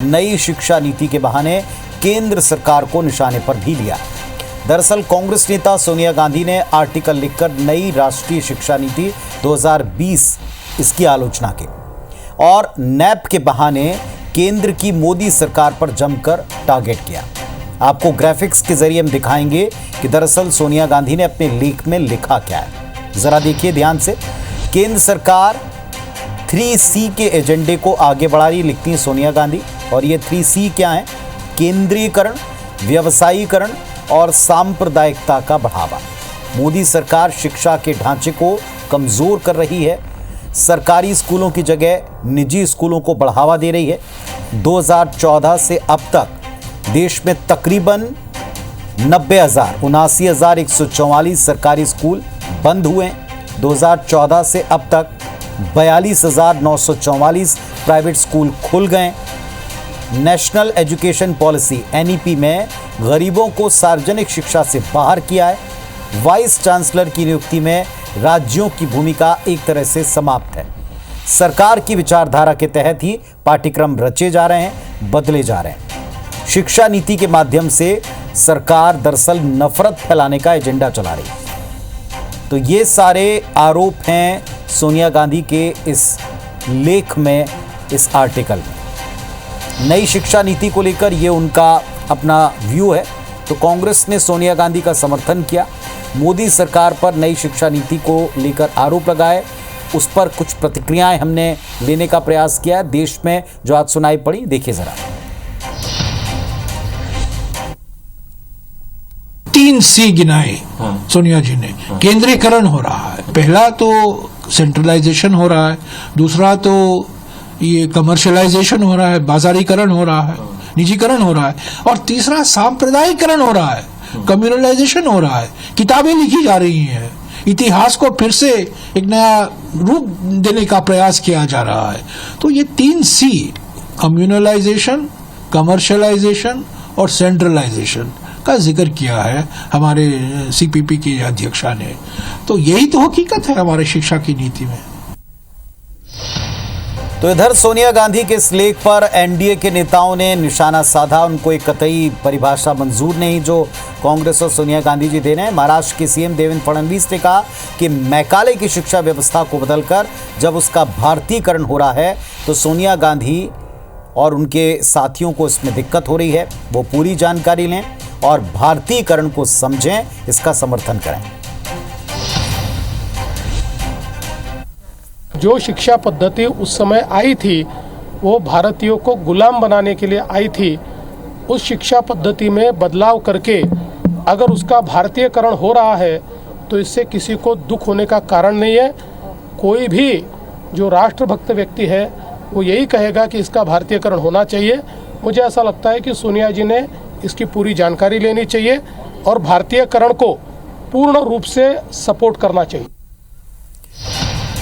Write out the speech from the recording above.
नई शिक्षा नीति के बहाने केंद्र सरकार को निशाने पर भी लिया। दरअसल कांग्रेस नेता सोनिया गांधी ने आर्टिकल लिखकर नई राष्ट्रीय शिक्षा नीति 2020 इसकी आलोचना की और नैप के बहाने केंद्र की मोदी सरकार पर जमकर टारगेट किया। आपको ग्राफिक्स के जरिए हम दिखाएंगे कि दरअसल सोनिया गांधी ने अपने लेख में लिखा क्या है। जरा देखिए ध्यान से। केंद्र सरकार 3C के एजेंडे को आगे बढ़ा रही, लिखती है सोनिया गांधी। और ये 3C क्या है? केंद्रीयकरण, व्यवसायीकरण और सांप्रदायिकता का बढ़ावा। मोदी सरकार शिक्षा के ढांचे को कमजोर कर रही है, सरकारी स्कूलों की जगह निजी स्कूलों को बढ़ावा दे रही है। 2014 से अब तक देश में तकरीबन 79,144 सरकारी स्कूल बंद हुए हैं। 2014 से अब तक 42,944 प्राइवेट स्कूल खुल गए। नेशनल एजुकेशन पॉलिसी NEP में गरीबों को सार्वजनिक शिक्षा से बाहर किया है। वाइस चांसलर की नियुक्ति में राज्यों की भूमिका एक तरह से समाप्त है। सरकार की विचारधारा के तहत ही पाठ्यक्रम रचे जा रहे हैं, बदले जा रहे हैं। शिक्षा नीति के माध्यम से सरकार दरअसल नफरत फैलाने का एजेंडा चला रही है। तो ये सारे आरोप हैं सोनिया गांधी के इस लेख में, इस आर्टिकल में। नई शिक्षा नीति को लेकर ये उनका अपना व्यू है। तो कांग्रेस ने सोनिया गांधी का समर्थन किया, मोदी सरकार पर नई शिक्षा नीति को लेकर आरोप लगाए, उस पर कुछ प्रतिक्रियाएं हमने लेने का प्रयास किया। देश में जो आज सुनाई पड़ी, देखिए जरा। 3C गिनाए सोनिया जी ने। केंद्रीकरण हो रहा है, पहला तो सेंट्रलाइजेशन हो रहा है, दूसरा तो ये कमर्शियलाइजेशन हो रहा है, बाजारीकरण हो रहा है, निजीकरण हो रहा है, और तीसरा सांप्रदायिकरण हो रहा है, कम्युनलाइजेशन हो रहा है। किताबें लिखी जा रही हैं, इतिहास को फिर से एक नया रूप देने का प्रयास किया जा रहा है। तो ये 3C, कम्युनलाइजेशन, कमर्शियलाइजेशन और सेंट्रलाइजेशन का जिक्र किया है हमारे CPP के अध्यक्षा ने। तो यही तो हकीकत है हमारे शिक्षा की नीति में। तो इधर सोनिया गांधी के इस लेख पर NDA के नेताओं ने निशाना साधा। उनको एक कतई परिभाषा मंजूर नहीं जो कांग्रेस और सोनिया गांधी जी दे रहे हैं। महाराष्ट्र के CM देवेंद्र फडणवीस ने कहा कि मैकाले की शिक्षा व्यवस्था को बदलकर जब उसका भारतीयकरण हो रहा है तो सोनिया गांधी और उनके साथियों को इसमें दिक्कत हो रही है। वो पूरी जानकारी लें और भारतीयकरण को समझें, इसका समर्थन करें। जो शिक्षा पद्धति उस समय आई थी वो भारतीयों को गुलाम बनाने के लिए आई थी। उस शिक्षा पद्धति में बदलाव करके अगर उसका भारतीयकरण हो रहा है तो इससे किसी को दुख होने का कारण नहीं है। कोई भी जो राष्ट्रभक्त व्यक्ति है वो यही कहेगा कि इसका भारतीयकरण होना चाहिए। मुझे ऐसा लगता है कि सोनिया जी ने इसकी पूरी जानकारी लेनी चाहिए और भारतीयकरण को पूर्ण रूप से सपोर्ट करना चाहिए।